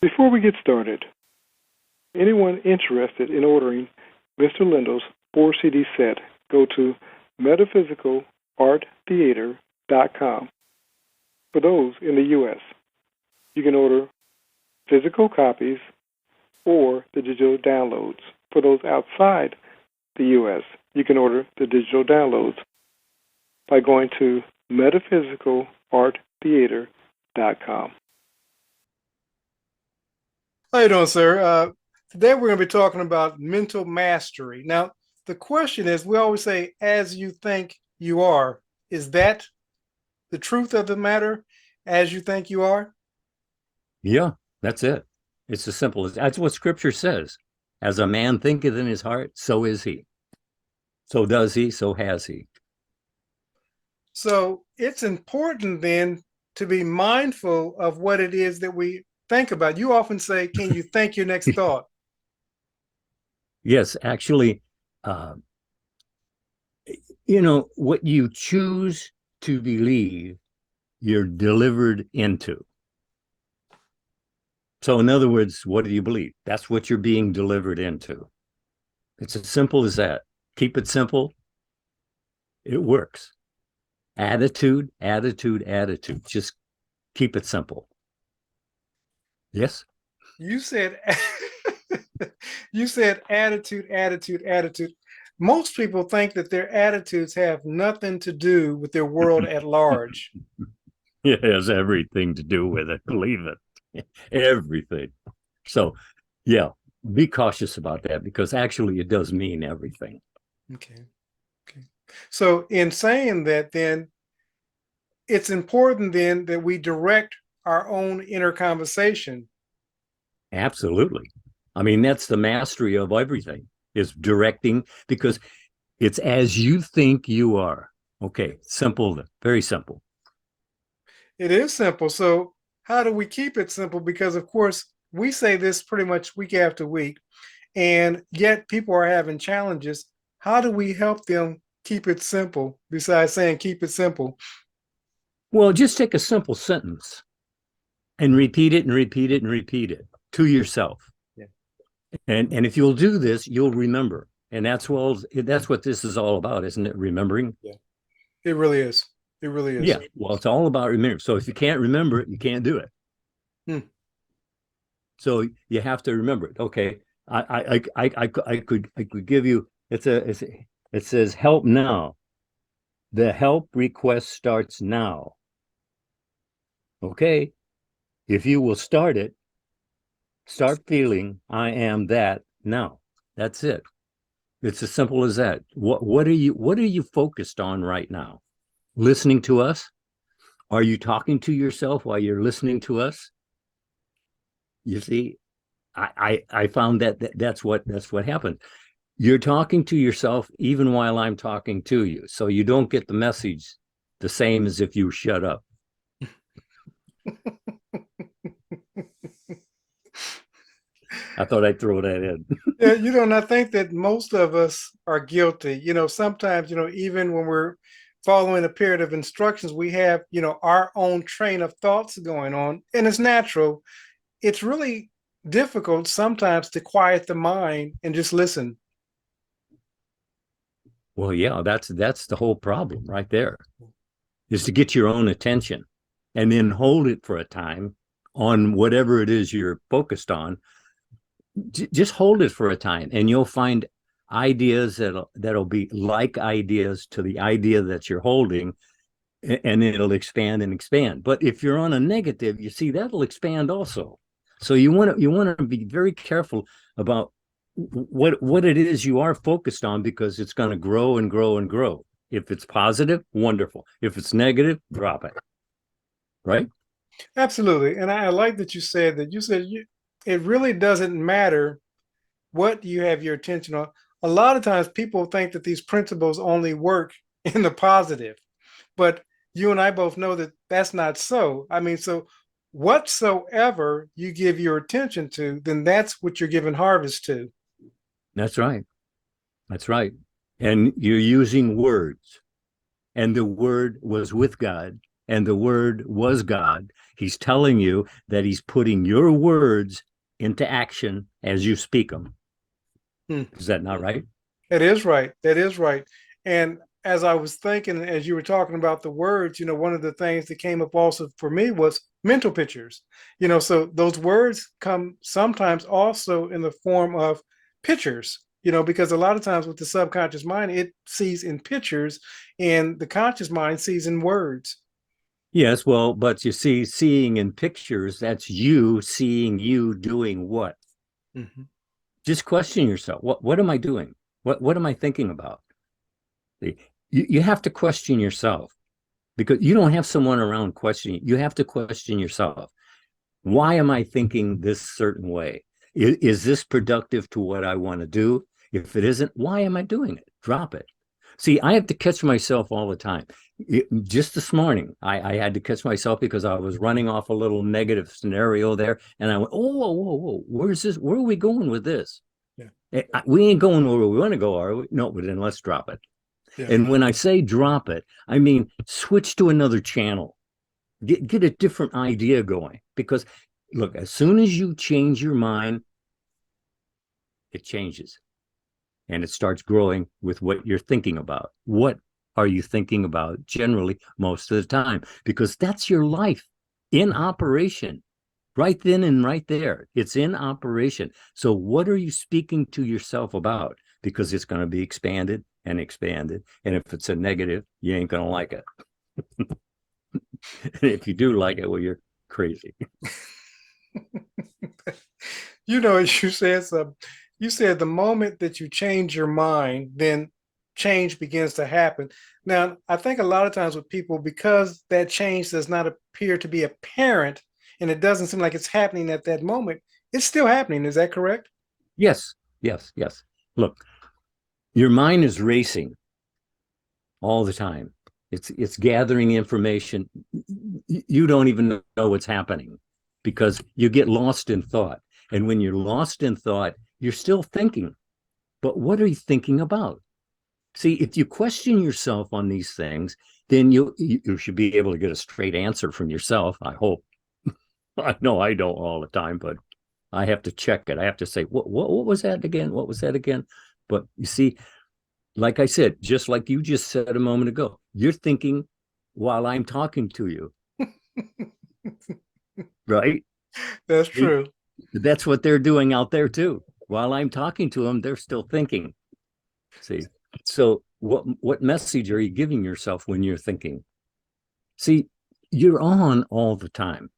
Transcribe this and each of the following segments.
Before we get started, anyone interested in ordering Mr. Lindell's 4-CD set, go to metaphysicalarttheater.com. For those in the U.S., you can order physical copies or the digital downloads. For those outside the U.S., you can order the digital downloads by going to metaphysicalarttheater.com. How you doing, sir? Today we're going to be talking about mental mastery. Now, the question is, we always say, as you think you are. Is that the truth of the matter, as you think you are? Yeah, that's it. It's as simple as that's what Scripture says. As a man thinketh in his heart, so is he. So does he, so has he. So it's important then to be mindful of what it is that we think about. You often say, can you think your next thought? Yes, actually, what you choose to believe, you're delivered into. So in other words, what do you believe? That's what you're being delivered into. It's as simple as that. Keep it simple. It works. Attitude. Just keep it simple. Yes? You said attitude. Most people think that their attitudes have nothing to do with their world at large. It has everything to do with it. Believe it. Everything. So, yeah, be cautious about that because actually it does mean everything. Okay. So in saying that, then it's important then that we direct our own inner conversation. Absolutely. I mean, that's the mastery of everything, is directing, because it's as you think you are. Okay, simple, very simple. It is simple. So how do we keep it simple? Because of course, we say this pretty much week after week, and yet people are having challenges. How do we help them keep it simple besides saying keep it simple? Well, just take a simple sentence and repeat it to yourself. Yeah. And if you'll do this, you'll remember. And that's what this is all about, isn't it? Remembering? Yeah. It really is. It really is. Yeah. Well, it's all about remembering. So if you can't remember it, you can't do it. So you have to remember it. Okay. I could give you, it says help now. The help request starts now. Okay. If you will start feeling I am that now. That's it. It's as simple as that. What are you focused on right now? Listening to us? Are you talking to yourself while you're listening to us? You see, I found that's what happened. You're talking to yourself even while I'm talking to you. So you don't get the message the same as if you shut up. I thought I'd throw that in. Yeah, and I think that most of us are guilty. Sometimes, even when we're following a period of instructions, we have, our own train of thoughts going on, and it's natural. It's really difficult sometimes to quiet the mind and just listen. Well, yeah, that's the whole problem right there, is to get your own attention and then hold it for a time on whatever it is you're focused on. Just hold it for a time and you'll find ideas that'll be like ideas to the idea that you're holding, and it'll expand and expand. But if you're on a negative, you see, that'll expand also. So you want to be very careful about what it is you are focused on, because it's going to grow and grow and grow. If it's positive, wonderful. If it's negative, drop it. Right? Absolutely. And I like that you said it really doesn't matter what you have your attention on. A lot of times people think that these principles only work in the positive, but you and I both know that that's not so. I mean, so whatsoever you give your attention to, then that's what you're giving harvest to. That's right. That's right. And you're using words, and the word was with God, and the Word was God. He's telling you that he's putting your words into action as you speak them. Is that not right? That is right. That is right. And as I was thinking, as you were talking about the words, one of the things that came up also for me was mental pictures. So those words come sometimes also in the form of pictures, because a lot of times with the subconscious mind, it sees in pictures and the conscious mind sees in words. Yes, well, but you see, seeing in pictures, that's you seeing you doing what? Mm-hmm. Just question yourself. What am I doing? What am I thinking about? You have to question yourself, because you don't have someone around questioning. You have to question yourself. Why am I thinking this certain way? Is this productive to what I want to do? If it isn't, why am I doing it? Drop it. See, I have to catch myself all the time. Just this morning, I had to catch myself because I was running off a little negative scenario there. And I went, oh, whoa, whoa, whoa. Where's this? Where are we going with this? Yeah. We ain't going where we want to go, are we? No, but then let's drop it. Yeah. And when I say drop it, I mean switch to another channel. Get a different idea going. Because, look, as soon as you change your mind, it changes. And it starts growing with what you're thinking about. What are you thinking about generally most of the time? Because that's your life in operation. Right then and right there. It's in operation. So what are you speaking to yourself about? Because it's going to be expanded and expanded. And if it's a negative, you ain't going to like it. And if you do like it, well, you're crazy. As you said the moment that you change your mind, then change begins to happen. Now, I think a lot of times with people, because that change does not appear to be apparent and it doesn't seem like it's happening at that moment, it's still happening. Is that correct? Yes. Look, your mind is racing all the time. It's gathering information. You don't even know what's happening because you get lost in thought. And when you're lost in thought, you're still thinking. But what are you thinking about? See, if you question yourself on these things, then you should be able to get a straight answer from yourself, I hope. I know I don't all the time, but I have to check it. I have to say, what was that again? What was that again? But you see, like I said, just like you just said a moment ago, you're thinking while I'm talking to you. Right? That's true. That's what they're doing out there too. While I'm talking to them, they're still thinking. See, so what message are you giving yourself when you're thinking? See, you're on all the time.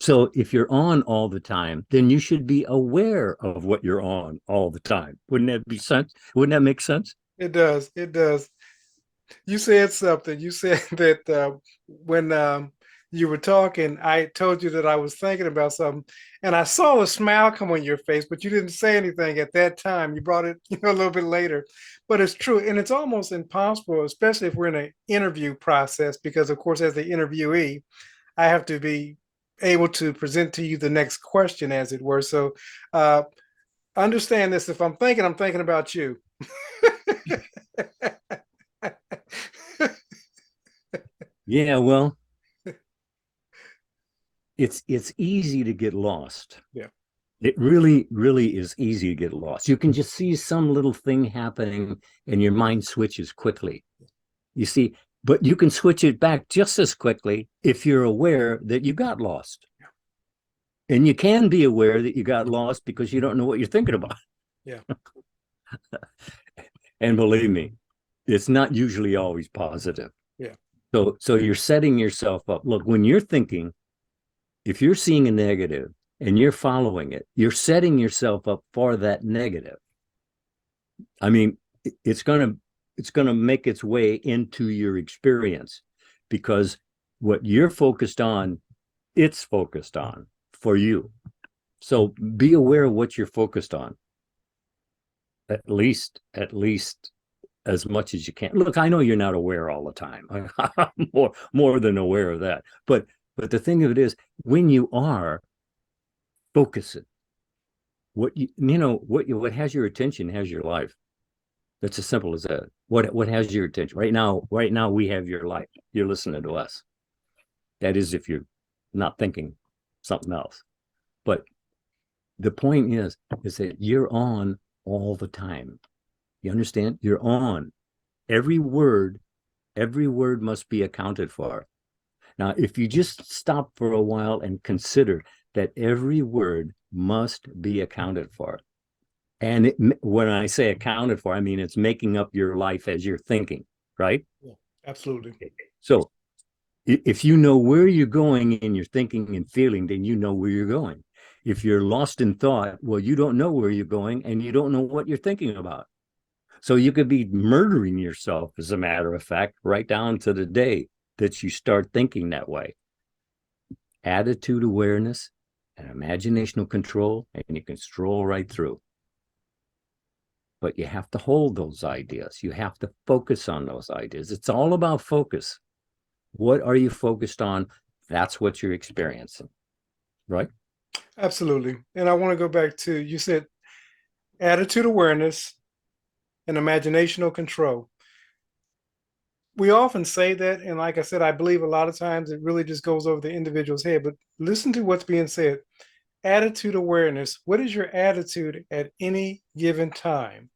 So if you're on all the time, then you should be aware of what you're on all the time. Wouldn't that be sense? Wouldn't that make sense? It does. It does. You said something. You said that when you were talking, I told you that I was thinking about something, and I saw a smile come on your face, but you didn't say anything at that time. You brought it, a little bit later. But it's true, and it's almost impossible, especially if we're in an interview process, because of course, as the interviewee, I have to be able to present to you the next question, as it were. So understand this. If I'm thinking about you. Yeah, well, it's easy to get lost. Yeah. It really, really is easy to get lost. You can just see some little thing happening and your mind switches quickly. You see, but you can switch it back just as quickly if you're aware that you got lost. And you can be aware that you got lost because you don't know what you're thinking about. Yeah. And believe me, it's not usually always positive. Yeah. So you're setting yourself up. Look, when you're thinking, if you're seeing a negative and you're following it, you're setting yourself up for that negative. I mean, it's going to make its way into your experience because what you're focused on, it's focused on for you. So be aware of what you're focused on. At least as much as you can. Look, I know you're not aware all the time. I'm more than aware of that. But the thing of it is, when you are, focus it. What has your attention has your life. That's as simple as that. What has your attention? Right now we have your life. You're listening to us. That is, if you're not thinking something else. But the point is that you're on all the time. You understand? You're on. Every word must be accounted for. Now, if you just stop for a while and consider that every word must be accounted for. And when I say accounted for, I mean it's making up your life as you're thinking, right? Yeah, absolutely. So if you know where you're going in your thinking and feeling, then you know where you're going. If you're lost in thought, well, you don't know where you're going and you don't know what you're thinking about. So you could be murdering yourself, as a matter of fact, right down to the day that you start thinking that way. Attitude awareness and imaginational control, and you can stroll right through. But you have to hold those ideas. You have to focus on those ideas. It's all about focus. What are you focused on? That's what you're experiencing, right? Absolutely. And I want to go back to, you said attitude awareness and imaginational control. We often say that, and like I said, I believe a lot of times it really just goes over the individual's head, but listen to what's being said. Attitude awareness. What is your attitude at any given time?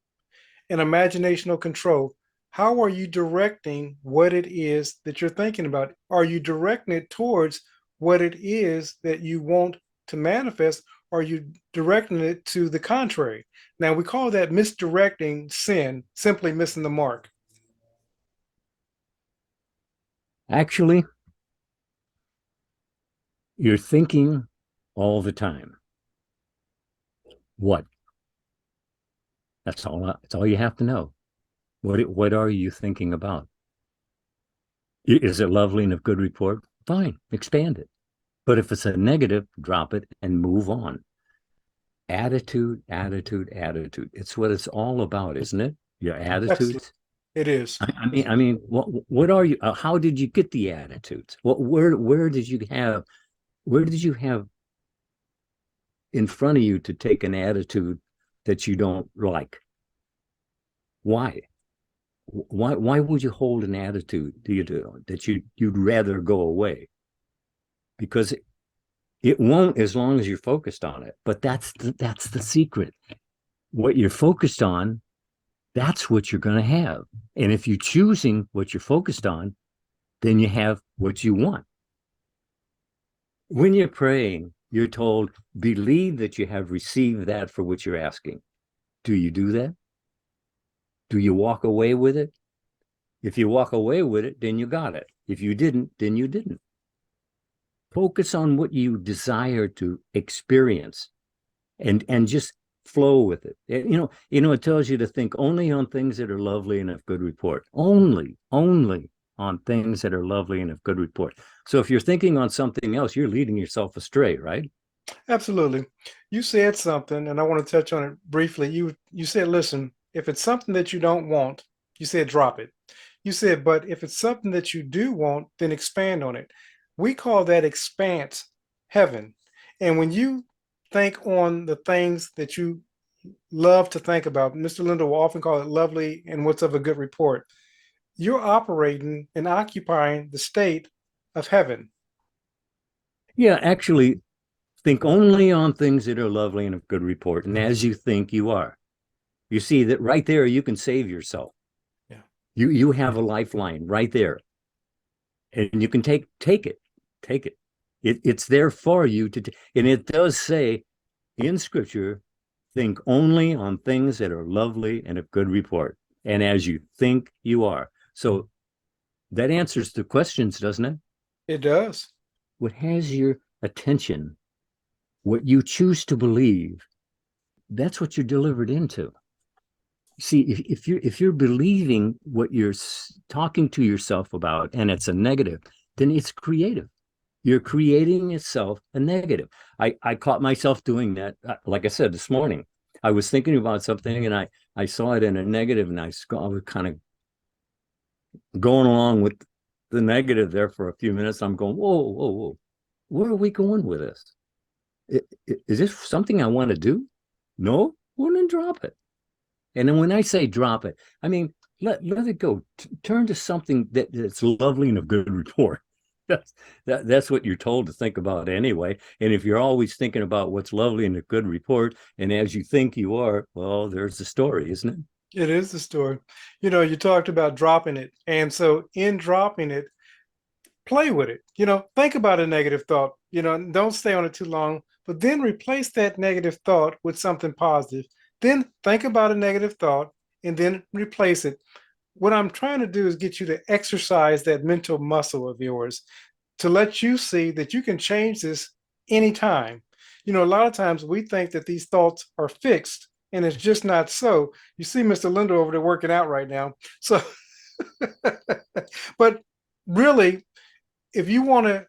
And imaginational control. How are you directing what it is that you're thinking about? Are you directing it towards what it is that you want to manifest? Or are you directing it to the contrary? Now, we call that misdirecting sin, simply missing the mark. Actually, you're thinking all the time. What? That's all you have to know. What are you thinking about? Is it lovely and of good report? Fine, expand it. But if it's a negative, drop it and move on. Attitude, attitude, attitude. It's what it's all about, isn't it? Your attitudes. It is. I mean, what are you? How did you get the attitudes? Where did you have? Where did you have in front of you to take an attitude that you don't like? Why? Why would you hold an attitude that you'd rather go away? Because it won't, as long as you're focused on it. But that's the secret. What you're focused on, that's what you're going to have. And if you're choosing what you're focused on, then you have what you want. When you're praying, you're told, believe that you have received that for which you're asking. Do you do that? Do you walk away with it? If you walk away with it, then you got it. If you didn't, then you didn't. Focus on what you desire to experience and just flow with it. It tells you to think only on things that are lovely and of good report. Only on things that are lovely and of good report. So if you're thinking on something else, you're leading yourself astray, right? Absolutely. You said something, and I want to touch on it briefly. You said, listen, if it's something that you don't want, you said drop it. You said, but if it's something that you do want, then expand on it. We call that expanse heaven. And when you think on the things that you love to think about, Mr. Lindell will often call it lovely and what's of a good report. You're operating and occupying the state of heaven. Yeah, actually, think only on things that are lovely and of good report. And as you think, you are. You see that right there, you can save yourself. Yeah. You have a lifeline right there. And you can take it. It's there for you to and it does say in scripture, think only on things that are lovely and of good report. And as you think, you are. So that answers the questions, doesn't it? It does. What has your attention, what you choose to believe, that's what you're delivered into. See, if you're believing what you're talking to yourself about and it's a negative, then it's creative. You're creating itself a negative. I caught myself doing that. Like I said this morning, I was thinking about something and I saw it in a negative, and I was kind of going along with the negative there for a few minutes. I'm going, whoa. Where are we going with this? Is this something I want to do? No? Well, then drop it. And then when I say drop it, I mean, let it go. Turn to something that's lovely and of good report. That's what you're told to think about anyway. And if you're always thinking about what's lovely in a good report, and as you think you are, well, there's the story, isn't it? It is the story. You know, you talked about dropping it. And so in dropping it, play with it. You know, think about a negative thought, you know, don't stay on it too long, but then replace that negative thought with something positive. Then think about a negative thought and then replace it. What I'm trying to do is get you to exercise that mental muscle of yours to let you see that you can change this anytime. You know, a lot of times we think that these thoughts are fixed, and it's just not so. You see Mr. Lindell over there working out right now. So, but really, if you want to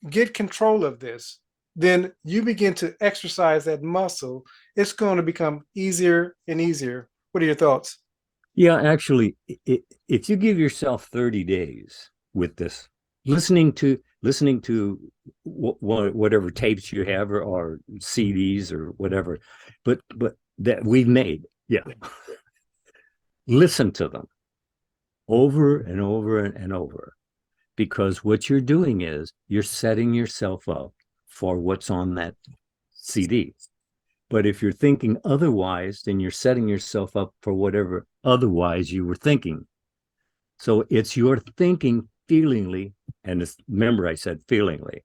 get control of this, then you begin to exercise that muscle. It's going to become easier and easier. What are your thoughts? Yeah, actually, if you give yourself 30 days with this, listening to whatever tapes you have or CDs or whatever, but that we've made, yeah, listen to them over and over and over, because what you're doing is you're setting yourself up for what's on that CD. But if you're thinking otherwise, then you're setting yourself up for whatever otherwise you were thinking. So it's your thinking feelingly, and remember I said feelingly,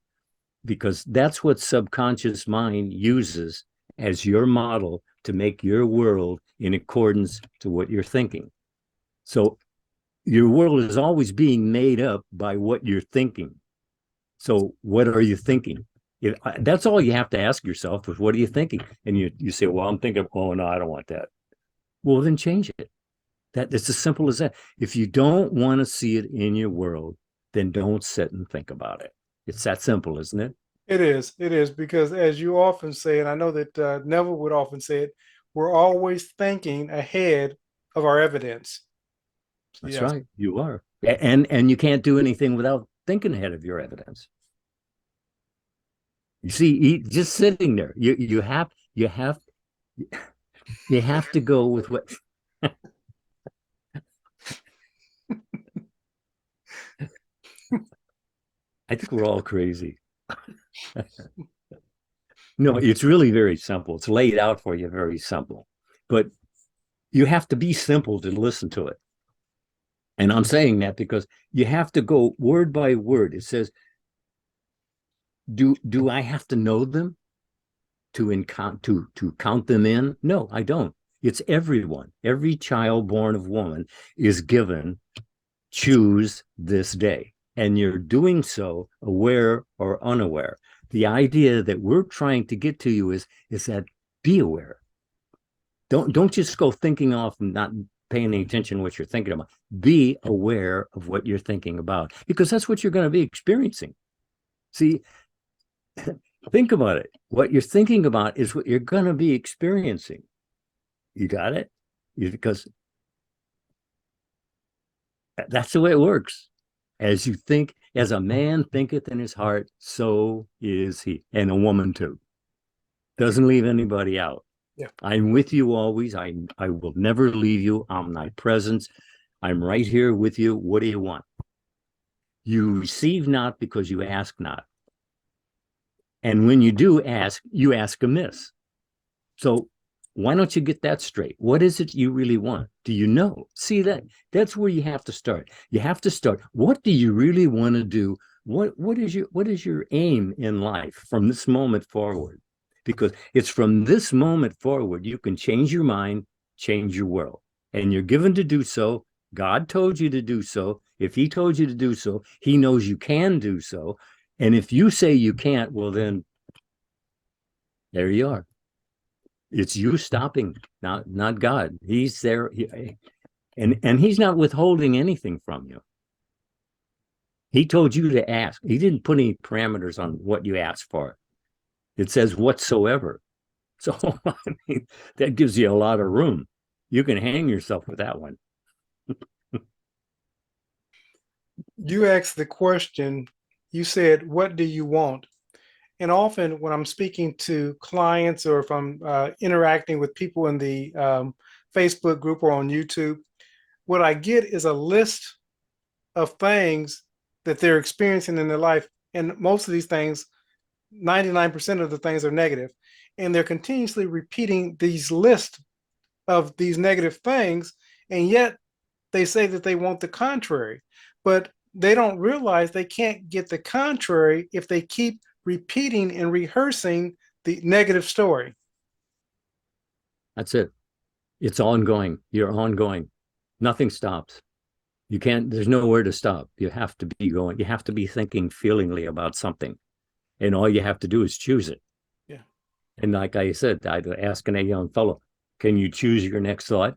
because that's what subconscious mind uses as your model to make your world in accordance to what you're thinking. So your world is always being made up by what you're thinking. So what are you thinking? That's all you have to ask yourself is, what are you thinking? And you say, well, I'm thinking, oh, no, I don't want that. Well, then change it. It's as simple as that. If you don't want to see it in your world, then don't sit and think about it. It's that simple, isn't it? It is. It is because, as you often say, and I know that Neville would often say it, we're always thinking ahead of our evidence. That's Yes. right. You are. And you can't do anything without thinking ahead of your evidence. You see, just sitting there, you have to go with what. I think we're all crazy. No, it's really very simple. It's laid out for you very simple, but you have to be simple to listen to it. And I'm saying that because you have to go word by word. It says, do I have to know them to count them in? No, I don't. It's everyone. Every child born of woman is given, choose this day. And you're doing so aware or unaware. The idea that we're trying to get to you is that be aware. Don't just go thinking off and not paying any attention to what you're thinking about. Be aware of what you're thinking about, because that's what you're going to be experiencing. See, think about it. What you're thinking about is what you're going to be experiencing. You got it? Because that's the way it works. As you think, as a man thinketh in his heart, so is he. And a woman too. Doesn't leave anybody out. Yeah. I'm with you always. I will never leave you. I'm my presence. I'm right here with you. What do you want? You receive not because you ask not. And when you do ask, you ask amiss. So why don't you get that straight? What is it you really want? Do you know? See, that's where you have to start. You have to start. What do you really want to do? What is your aim in life from this moment forward? Because it's from this moment forward you can change your mind, change your world. And you're given to do so. God told you to do so. If he told you to do so, he knows you can do so. And if you say you can't, well, then there you are. It's you stopping, not God. He's there, and he's not withholding anything from you. He told you to ask. He didn't put any parameters on what you asked for. It says whatsoever. So I mean, that gives you a lot of room. You can hang yourself with that one. You asked the question, you said, what do you want? And often when I'm speaking to clients or if I'm interacting with people in the Facebook group or on YouTube, what I get is a list of things that they're experiencing in their life. And most of these things, 99% of the things are negative. And they're continuously repeating these lists of these negative things. And yet they say that they want the contrary. But they don't realize they can't get the contrary if they keep repeating and rehearsing the negative story. That's it. It's ongoing. You're ongoing. Nothing stops. You can't, there's nowhere to stop. You have to be going. You have to be thinking feelingly about something. And all you have to do is choose it. Yeah. And like I said, I'd asking a young fellow, can you choose your next thought?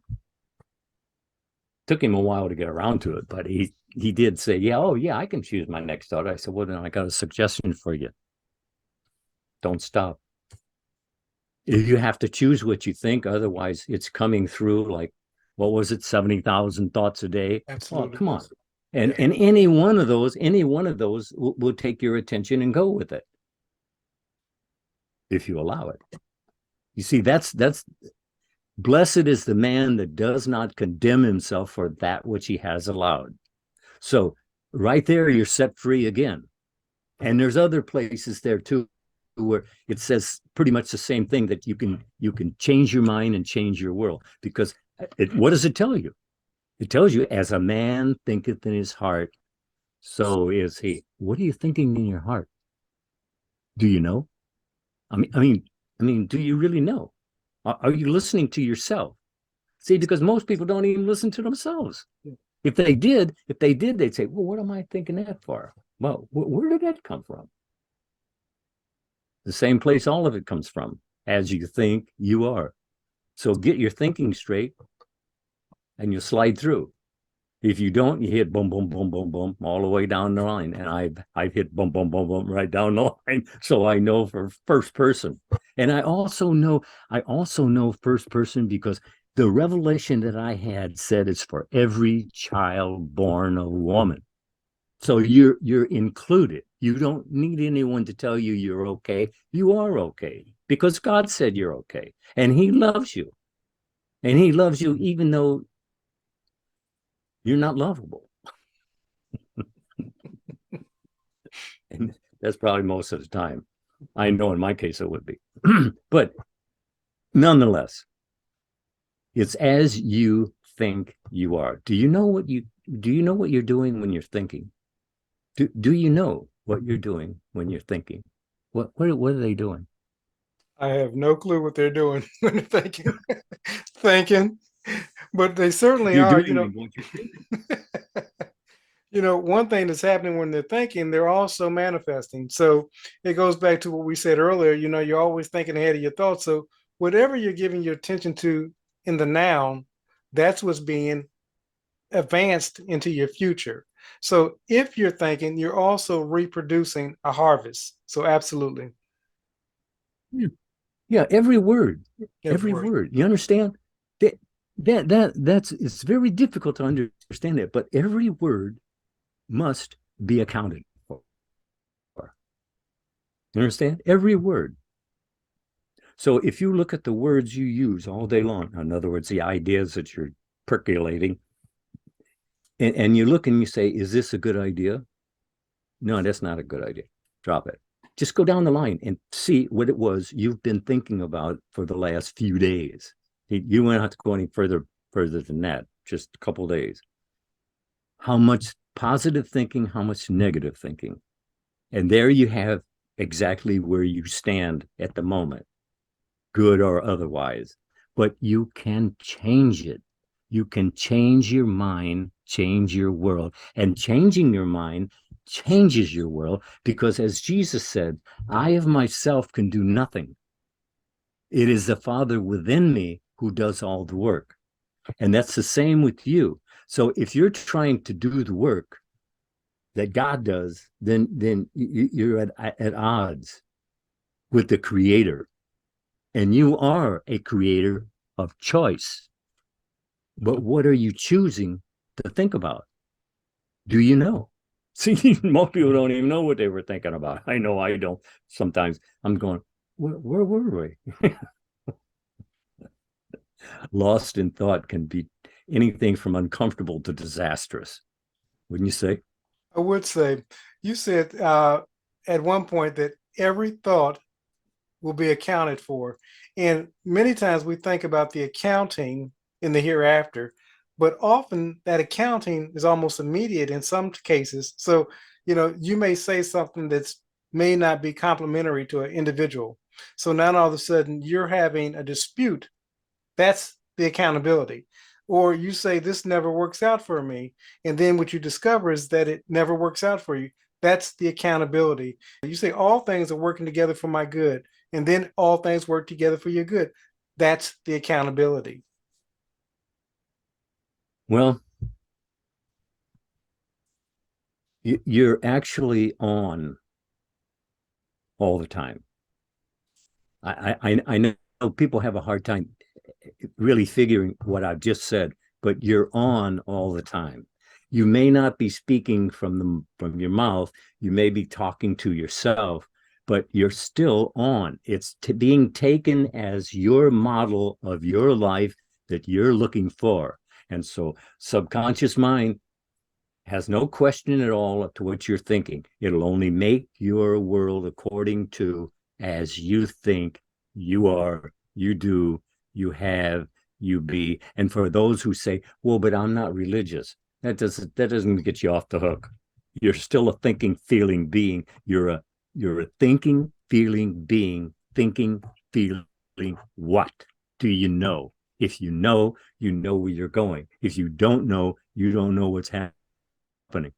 Took him a while to get around to it, but he did say, yeah, oh yeah, I can choose my next thought. I said, well, then I got a suggestion for you. Don't stop. You have to choose what you think. Otherwise, it's coming through like, what was it, 70,000 thoughts a day? Absolutely. Oh, come on. And any one of those will take your attention and go with it. If you allow it. You see, that's blessed is the man that does not condemn himself for that which he has allowed. So right there, you're set free again. And there's other places there too, where it says pretty much the same thing, that you can change your mind and change your world. Because what does it tell you? It tells you, as a man thinketh in his heart, so is he. What are you thinking in your heart? Do you know? I mean, do you really know? Are you listening to yourself? See, because most people don't even listen to themselves. If they did, they'd say, well, what am I thinking that for? Well, where did that come from? The same place all of it comes from. As you think, you are. So get your thinking straight and you slide through. If you don't, you hit boom, boom, boom, boom, boom, all the way down the line. And I've hit boom, boom, boom, boom, right down the line. So I know for first person. And I also know first person because the revelation that I had said it's for every child born of woman. So you're included. You don't need anyone to tell you you're okay. You are okay because God said you're okay. And he loves you. And he loves you even though you're not lovable. And that's probably most of the time. I know in my case it would be. But nonetheless, it's as you think you are. Do you know what you're doing when you're thinking? Do you know what you're doing when you're thinking? What are they doing? I have no clue what they're doing when they're thinking. Thinking. But they certainly You're are, doing what you're thinking. One thing that's happening when they're thinking, they're also manifesting. So it goes back to what we said earlier, you're always thinking ahead of your thoughts. So whatever you're giving your attention to in the now, that's what's being advanced into your future. So if you're thinking, you're also reproducing a harvest. So absolutely. Yeah, every word. You understand? That's it's very difficult to understand it, but every word must be accounted for. You understand? Every word. So if you look at the words you use all day long, in other words, the ideas that you're percolating, and you look and you say, is this a good idea? No, that's not a good idea. Drop it. Just go down the line and see what it was you've been thinking about for the last few days. You won't have to go any further than that, just a couple of days. How much positive thinking, how much negative thinking. And there you have exactly where you stand at the moment, good or otherwise. But you can change it. You can change your mind, change your world. And changing your mind changes your world because, as Jesus said, I of myself can do nothing. It is the Father within me who does all the work. And that's the same with you. So if you're trying to do the work that God does, then you're at odds with the Creator. And you are a creator of choice. But what are you choosing to think about? Do you know? See, most people don't even know what they were thinking about. I know I don't. Sometimes I'm going, where were we? Lost in thought can be anything from uncomfortable to disastrous. Wouldn't you say? I would say, you said at one point that every thought will be accounted for. And many times we think about the accounting in the hereafter, but often that accounting is almost immediate in some cases. So, you may say something that's may not be complimentary to an individual. So now all of a sudden you're having a dispute. That's the accountability. Or you say, this never works out for me. And then what you discover is that it never works out for you. That's the accountability. You say, all things are working together for my good. And then all things work together for your good. That's the accountability. Well, you're actually on all the time. I know people have a hard time really figuring what I've just said, but you're on all the time. You may not be speaking from your mouth. You may be talking to yourself, but you're still on. It's being taken as your model of your life that you're looking for. And so subconscious mind has no question at all to what you're thinking. It'll only make your world according to as you think, you are, you do, you have, you be. And for those who say, well, but I'm not religious, that doesn't get you off the hook. You're still a thinking, feeling being. You're a thinking, feeling being. Thinking, feeling what? Do you know? If you know where you're going. If you don't know what's happening.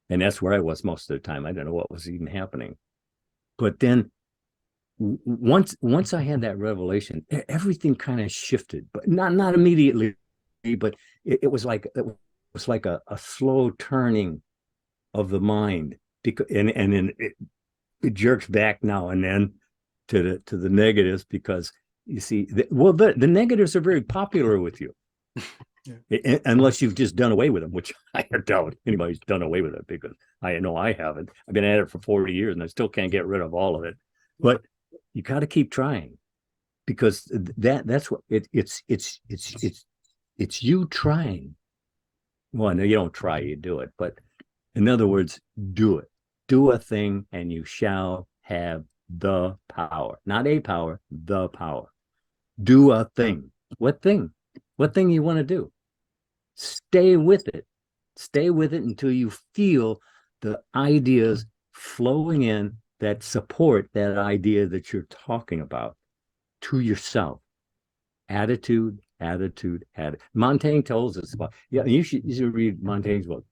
And that's where I was most of the time. I don't know what was even happening. But then once I had that revelation, everything kind of shifted, but not immediately, but it was like a slow turning of the mind, because and then it jerks back now and then to the negatives, because you see, the negatives are very popular with you. Yeah. Unless you've just done away with them, which I doubt anybody's done away with it, because I know I haven't. I've been at it for 40 years and I still can't get rid of all of it. But you got to keep trying, because that's what it's you trying. Well, no, you don't try, you do it. But in other words, do it. Do a thing and you shall have the power. Not a power, the power. Do a thing. What thing? What thing you want to do? Stay with it. Stay with it until you feel the ideas flowing in that support that idea that you're talking about to yourself. Attitude. Montaigne tells us about. Yeah, you should read Montaigne's book.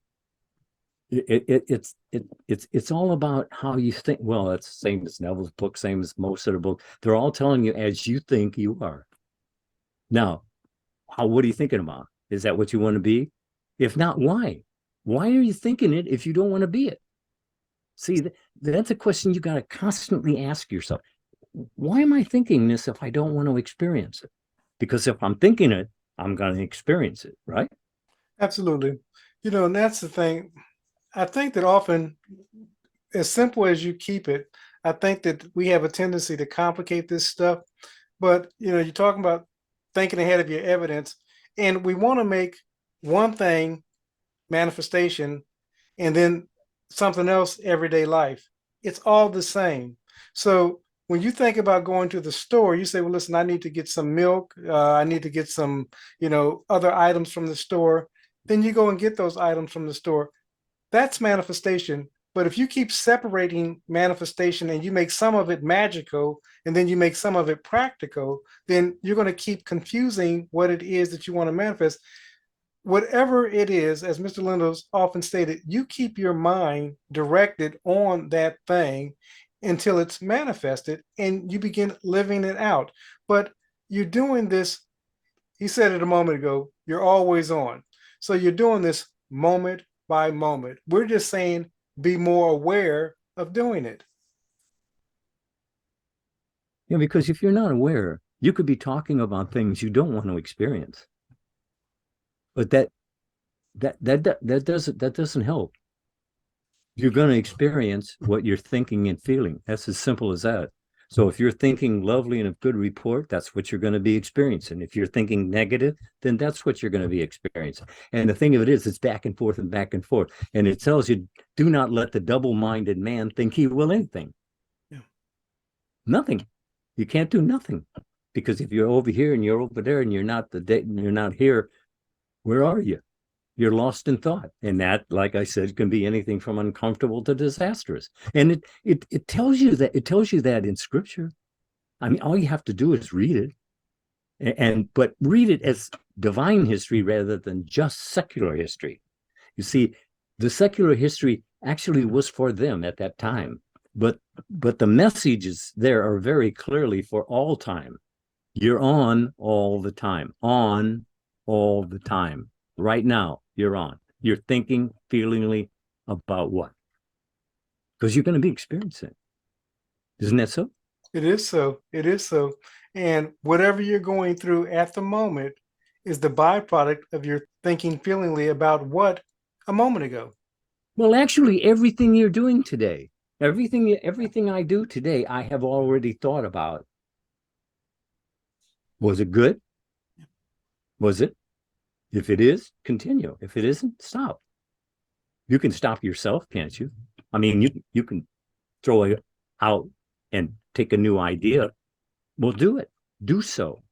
It's all about how you think. Well, it's the same as Neville's book, same as most of the books. They're all telling you as you think you are. Now, what are you thinking about? Is that what you want to be? If not, why? Why are you thinking it if you don't want to be it? See, that's a question you got to constantly ask yourself. Why am I thinking this if I don't want to experience it? Because if I'm thinking it, I'm going to experience it, right? Absolutely. And that's the thing. I think that often, as simple as you keep it, I think that we have a tendency to complicate this stuff. But, you're talking about thinking ahead of your evidence, and we want to make one thing manifestation and then something else everyday life. It's all the same. So when you think about going to the store, you say, well, listen, I need to get some milk. I need to get some, other items from the store. Then you go and get those items from the store. That's manifestation. But if you keep separating manifestation and you make some of it magical and then you make some of it practical, then you're going to keep confusing what it is that you want to manifest. Whatever it is, as Mr. Lindell's often stated, you keep your mind directed on that thing until it's manifested and you begin living it out. But you're doing this, he said it a moment ago, you're always on. So you're doing this moment by moment. We're just saying, be more aware of doing it. Yeah, because if you're not aware, you could be talking about things you don't want to experience. But that doesn't help. You're going to experience what you're thinking and feeling. That's as simple as that. So if you're thinking lovely and of good report, that's what you're going to be experiencing. If you're thinking negative, then that's what you're going to be experiencing. And the thing of it is, it's back and forth and back and forth. And it tells you, do not let the double-minded man think he will anything. Yeah. Nothing. You can't do nothing. Because if you're over here and you're over there and you're not here, where are you? You're lost in thought. And that, like I said, can be anything from uncomfortable to disastrous. And it tells you that in scripture. I mean, all you have to do is read it. But read it as divine history rather than just secular history. You see, the secular history actually was for them at that time. But the messages there are very clearly for all time. You're on all the time. On all the time. Right now, you're on. You're thinking, feelingly about what? Because you're going to be experiencing it. Isn't that so? It is so. It is so. And whatever you're going through at the moment is the byproduct of your thinking feelingly about what a moment ago. Well, actually, everything you're doing today, everything I do today, I have already thought about. Was it good? Was it? If it is, continue. If it isn't, stop. You can stop yourself, can't you? I mean, you can throw it out and take a new idea. Well, do it. Do so.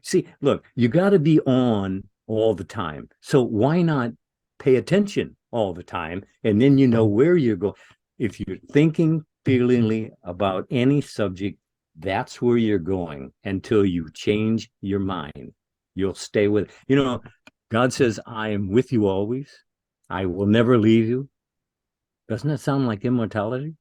See, look, you got to be on all the time. So why not pay attention all the time? And then you know where you're going. If you're thinking feelingly about any subject, that's where you're going until you change your mind. You'll stay with it. You know, God says, I am with you always. I will never leave you. Doesn't that sound like immortality?